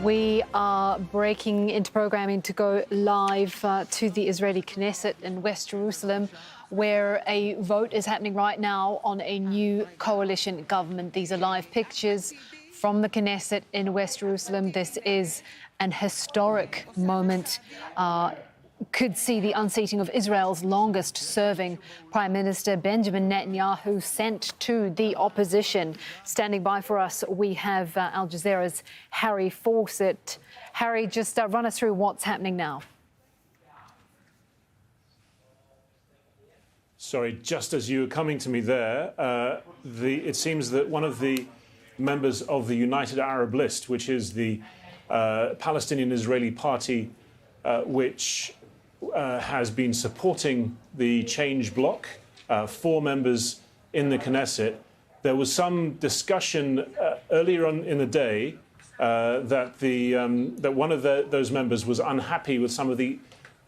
We are breaking into programming to go live to the Israeli Knesset in West Jerusalem, where a vote is happening right now on a new coalition government. These are live pictures from the Knesset in West Jerusalem. This is an historic moment. Could see the unseating of Israel's longest-serving Prime Minister, Benjamin Netanyahu, sent to the opposition. Standing by for us, we have Al Jazeera's Harry Fawcett. Harry, just run us through what's happening now. Sorry, just as you were coming to me there, it seems that one of the members of the United Arab List, which is the Palestinian-Israeli party, which has been supporting the change bloc, 4 members in the Knesset. There was some discussion earlier on in the day that one of those members was unhappy with some of the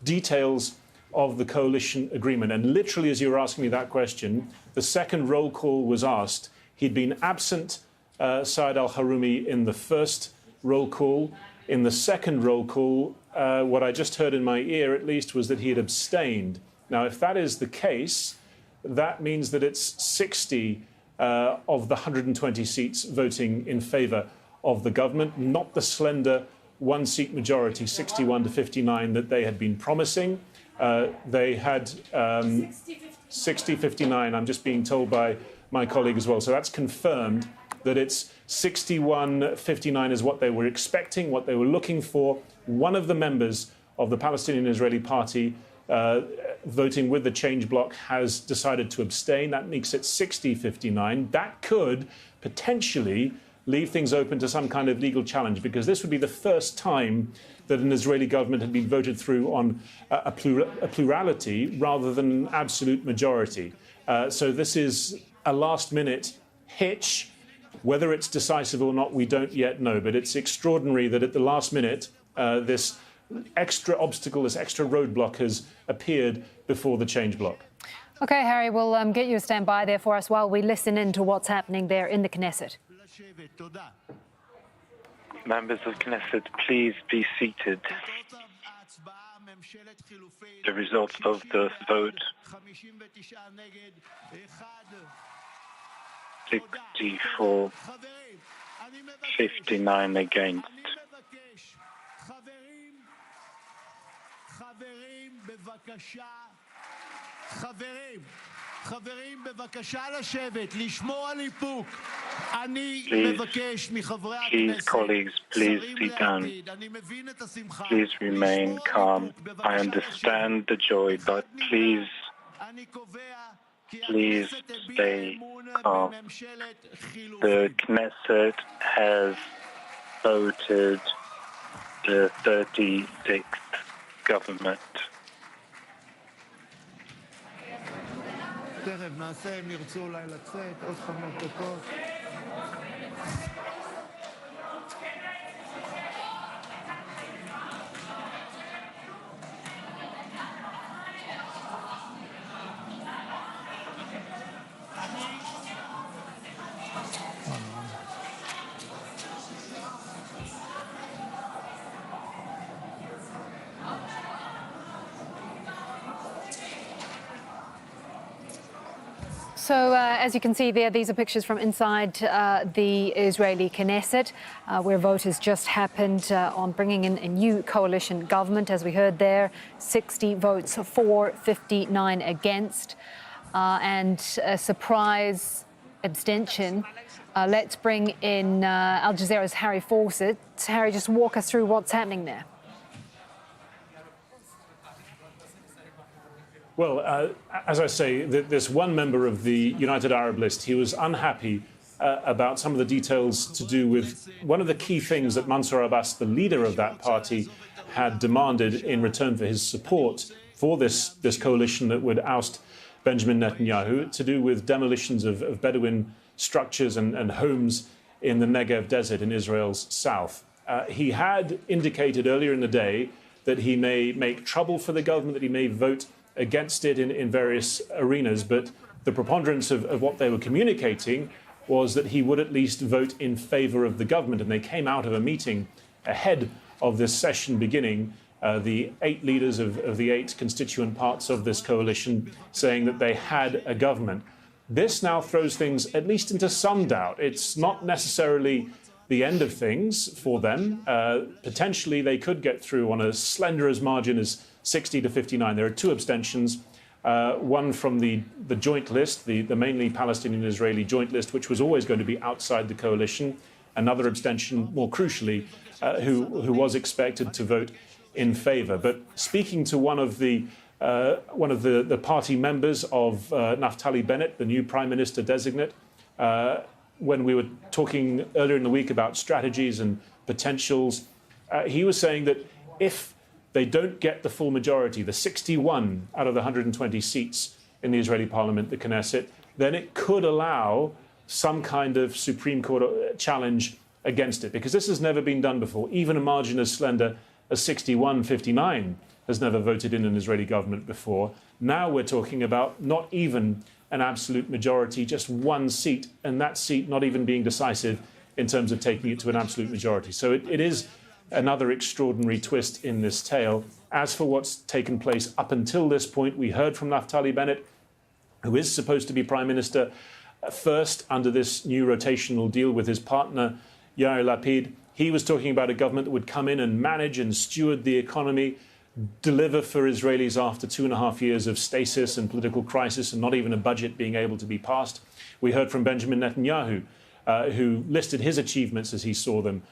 details of the coalition agreement. And literally, as you were asking me that question, the second roll call was asked. He'd been absent, Saad al-Harumi, in the first roll call. In the second roll call, what I just heard in my ear, at least, was that he had abstained. Now, if that is the case, that means that it's 60 of the 120 seats voting in favour of the government, not the slender one-seat majority, 61 to 59, that they had been promising. They had 60-59, I'm just being told by my colleague as well. So that's confirmed that it's 61-59 is what they were expecting, what they were looking for. One of the members of the Palestinian-Israeli party voting with the change bloc has decided to abstain. That makes it 60-59. That could potentially leave things open to some kind of legal challenge, because this would be the first time that an Israeli government had been voted through on a plurality rather than an absolute majority. So this is a last-minute hitch. Whether it's decisive or not, we don't yet know. But it's extraordinary that at the last minute, this extra obstacle, this extra roadblock has appeared before the change bloc. OK, Harry, we'll get you a standby there for us while we listen in to what's happening there in the Knesset. Members of Knesset, please be seated. The result of the vote: 64, 59 against. Please, colleagues, please sit down. Please remain calm. I understand the joy, but please stay calm. The Knesset has voted the 36th government. So, as you can see there, these are pictures from inside the Israeli Knesset, where a vote has just happened on bringing in a new coalition government. As we heard there, 60 votes for, 59 against, and a surprise abstention. Let's bring in Al Jazeera's Harry Fawcett. Harry, just walk us through what's happening there. Well, as I say, this one member of the United Arab List, he was unhappy about some of the details to do with one of the key things that Mansour Abbas, the leader of that party, had demanded in return for his support for this coalition that would oust Benjamin Netanyahu, to do with demolitions of Bedouin structures and homes in the Negev desert in Israel's south. He had indicated earlier in the day that he may make trouble for the government, that he may vote against it in various arenas, but the preponderance of what they were communicating was that he would at least vote in favour of the government. And they came out of a meeting ahead of this session beginning, the 8 leaders of the 8 constituent parts of this coalition saying that they had a government. This now throws things at least into some doubt. It's not necessarily the end of things for them. Potentially, they could get through on as slender as margin as 60 to 59. There are 2 abstentions. One from the joint list, the mainly Palestinian-Israeli joint list, which was always going to be outside the coalition. Another abstention, more crucially, who was expected to vote in favour. But speaking to one of the party members of Naftali Bennett, the new Prime Minister designate, when we were talking earlier in the week about strategies and potentials, he was saying that if they don't get the full majority, the 61 out of the 120 seats in the Israeli parliament, the Knesset, then it could allow some kind of Supreme Court challenge against it, because this has never been done before. Even a margin as slender as 61-59 has never voted in an Israeli government before. Now we're talking about not even an absolute majority, just 1 seat, and that seat not even being decisive in terms of taking it to an absolute majority. So it is another extraordinary twist in this tale. As for what's taken place up until this point, we heard from Naftali Bennett, who is supposed to be Prime Minister first under this new rotational deal with his partner, Yair Lapid. He was talking about a government that would come in and manage and steward the economy, deliver for Israelis after 2.5 years of stasis and political crisis and not even a budget being able to be passed. We heard from Benjamin Netanyahu, who listed his achievements as he saw them,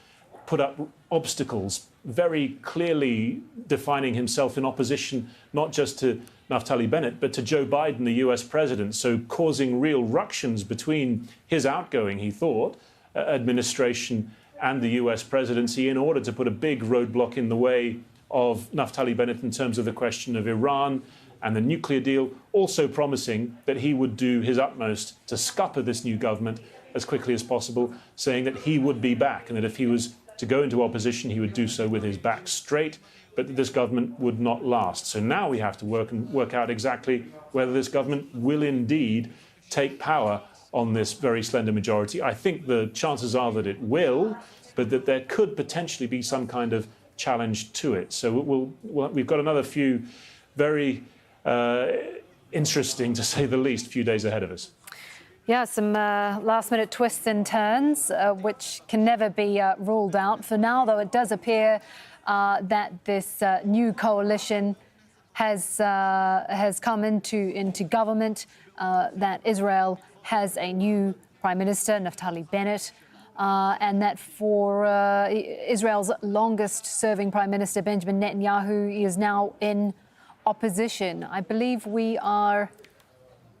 put up obstacles, very clearly defining himself in opposition not just to Naftali Bennett, but to Joe Biden, the US president, so causing real ructions between his outgoing, he thought, administration and the US presidency in order to put a big roadblock in the way of Naftali Bennett in terms of the question of Iran and the nuclear deal, also promising that he would do his utmost to scupper this new government as quickly as possible, saying that he would be back and that if he was to go into opposition, he would do so with his back straight, but that this government would not last. So now we have to work out exactly whether this government will indeed take power on this very slender majority. I think the chances are that it will, but that there could potentially be some kind of challenge to it. So we've got another few very interesting, to say the least, few days ahead of us. Yeah, some last-minute twists and turns, which can never be ruled out. For now, though, it does appear that this new coalition has come into government, that Israel has a new Prime Minister, Naftali Bennett, and that for Israel's longest-serving Prime Minister, Benjamin Netanyahu, is now in opposition. I believe we are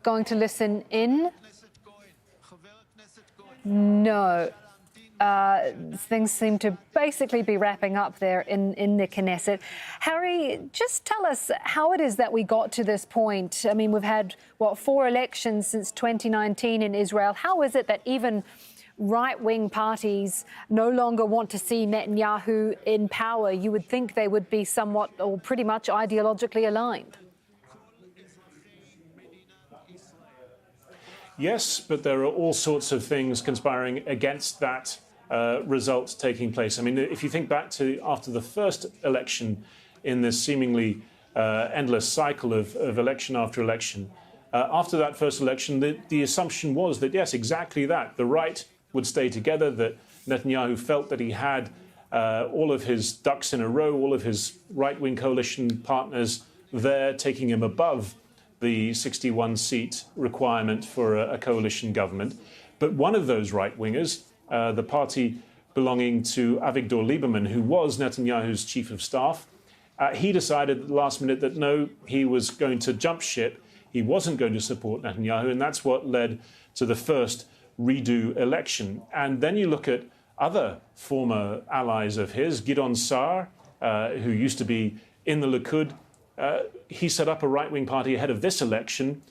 going to listen in. No. Things seem to basically be wrapping up there in the Knesset. Harry, just tell us how it is that we got to this point. I mean, we've had, 4 elections since 2019 in Israel. How is it that even right-wing parties no longer want to see Netanyahu in power? You would think they would be somewhat or pretty much ideologically aligned. Yes, but there are all sorts of things conspiring against that result taking place. I mean, if you think back to after the first election in this seemingly endless cycle of election after election, after that first election, the assumption was that, yes, exactly that. The right would stay together, that Netanyahu felt that he had all of his ducks in a row, all of his right-wing coalition partners there, taking him above the 61-seat requirement for a coalition government. But one of those right-wingers, the party belonging to Avigdor Lieberman, who was Netanyahu's chief of staff, he decided at the last minute that no, he was going to jump ship. He wasn't going to support Netanyahu, and that's what led to the first redo election. And then you look at other former allies of his, Gideon Sa'ar, who used to be in the Likud. He set up a right-wing party ahead of this election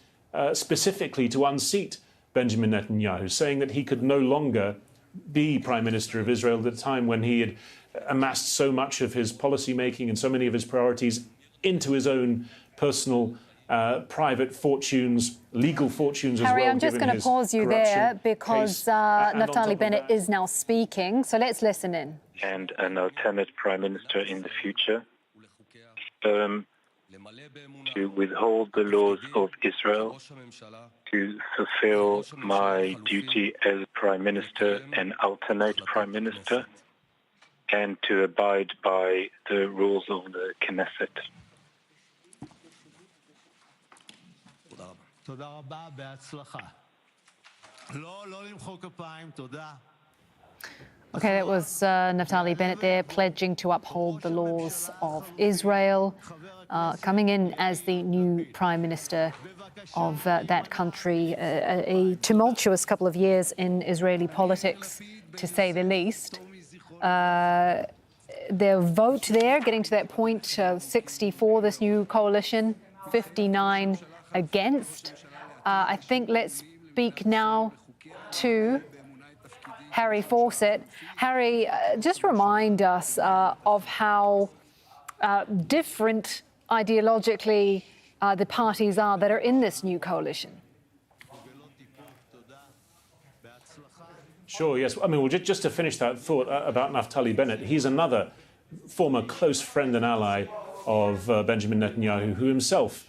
specifically to unseat Benjamin Netanyahu, saying that he could no longer be Prime Minister of Israel at a time when he had amassed so much of his policy making and so many of his priorities into his own personal private fortunes, legal fortunes as well. Harry, I'm just going to pause you there because Naftali Bennett is now speaking. So let's listen in. And an alternate prime minister in the future. To withhold the laws of Israel, to fulfill my duty as Prime Minister and alternate Prime Minister, and to abide by the rules of the Knesset. Okay, that was Naftali Bennett there pledging to uphold the laws of Israel, coming in as the new Prime Minister of that country. A tumultuous couple of years in Israeli politics, to say the least. Their vote there, getting to that point, 64, this new coalition, 59 against. I think let's speak now to Harry Fawcett. Harry, just remind us of how different ideologically the parties are that are in this new coalition. Sure, yes. I mean, well, just to finish that thought about Naftali Bennett, he's another former close friend and ally of Benjamin Netanyahu, who himself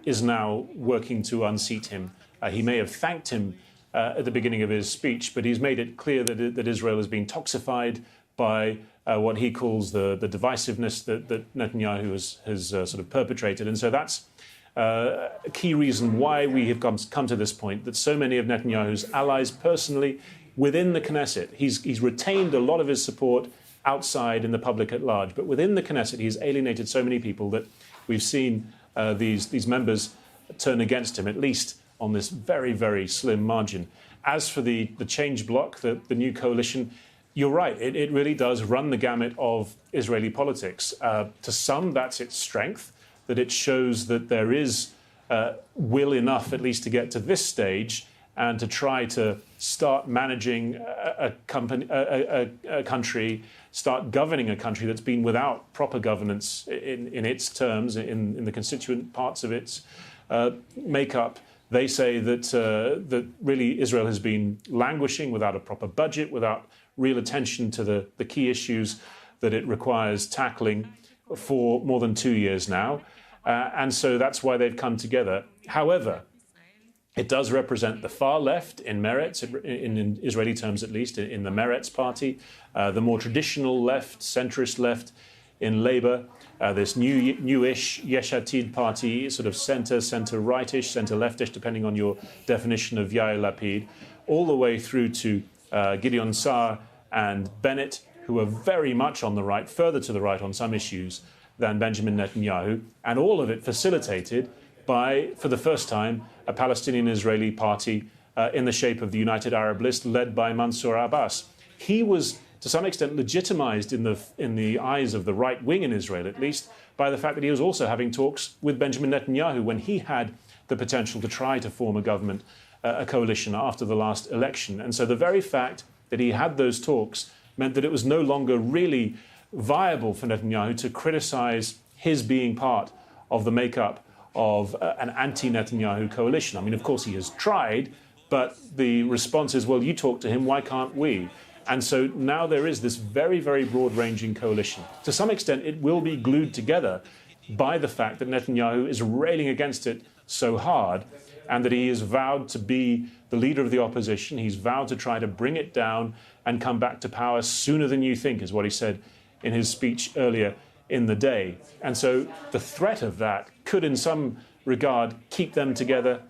is now working to unseat him. He may have thanked him at the beginning of his speech, but he's made it clear that Israel is being toxified by what he calls the divisiveness that Netanyahu has sort of perpetrated. And so that's a key reason why we have come to this point, that so many of Netanyahu's allies personally within the Knesset, he's retained a lot of his support outside in the public at large, but within the Knesset he's alienated so many people that we've seen these members turn against him, at least on this very, very slim margin. As for the change bloc, the new coalition, you're right, it really does run the gamut of Israeli politics. To some, that's its strength, that it shows that there is will enough, at least, to get to this stage and to try to start managing a country, start governing a country that's been without proper governance in its terms, in the constituent parts of its makeup. They say that really Israel has been languishing without a proper budget, without real attention to the key issues that it requires tackling for more than 2 years now. And so that's why they've come together. However, it does represent the far left in Meretz, in Israeli terms at least, in the Meretz party, the more traditional left, centrist left in Labour, this newish Yesh Atid party, sort of centre-rightish, centre-leftish, depending on your definition of Yair Lapid, all the way through to Gideon Sa'ar and Bennett, who are very much on the right, further to the right on some issues than Benjamin Netanyahu, and all of it facilitated by, for the first time, a Palestinian-Israeli party in the shape of the United Arab List, led by Mansour Abbas. He was, to some extent, legitimized in the eyes of the right wing in Israel, at least, by the fact that he was also having talks with Benjamin Netanyahu when he had the potential to try to form a government, a coalition after the last election. And so the very fact that he had those talks meant that it was no longer really viable for Netanyahu to criticize his being part of the makeup of an anti-Netanyahu coalition. I mean, of course, he has tried, but the response is, well, you talk to him, why can't we? And so now there is this very, very broad-ranging coalition. To some extent, it will be glued together by the fact that Netanyahu is railing against it so hard and that he has vowed to be the leader of the opposition. He's vowed to try to bring it down and come back to power sooner than you think, is what he said in his speech earlier in the day. And so the threat of that could, in some regard, keep them together,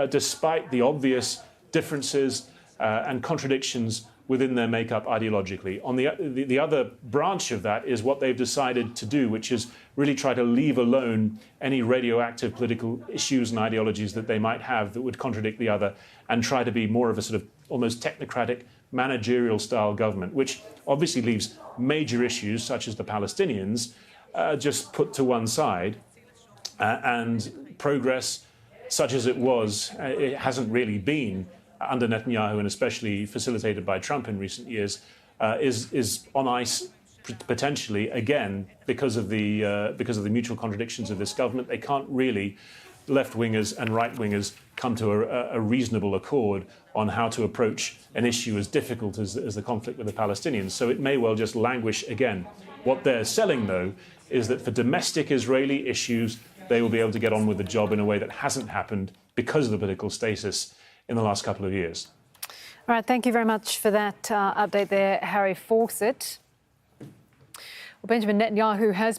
despite the obvious differences and contradictions within their makeup ideologically. On the other branch of that is what they've decided to do, which is really try to leave alone any radioactive political issues and ideologies that they might have that would contradict the other, and try to be more of a sort of almost technocratic, managerial style government, which obviously leaves major issues such as the Palestinians just put to one side, and progress such as it was, it hasn't really been under Netanyahu, and especially facilitated by Trump in recent years, is on ice potentially again because of the mutual contradictions of this government. They can't really left-wingers and right-wingers come to a reasonable accord on how to approach an issue as difficult as the conflict with the Palestinians. So it may well just languish again. What they're selling, though, is that for domestic Israeli issues, they will be able to get on with the job in a way that hasn't happened because of the political status in the last couple of years. All right, thank you very much for that update there, Harry Fawcett. Well, Benjamin Netanyahu has been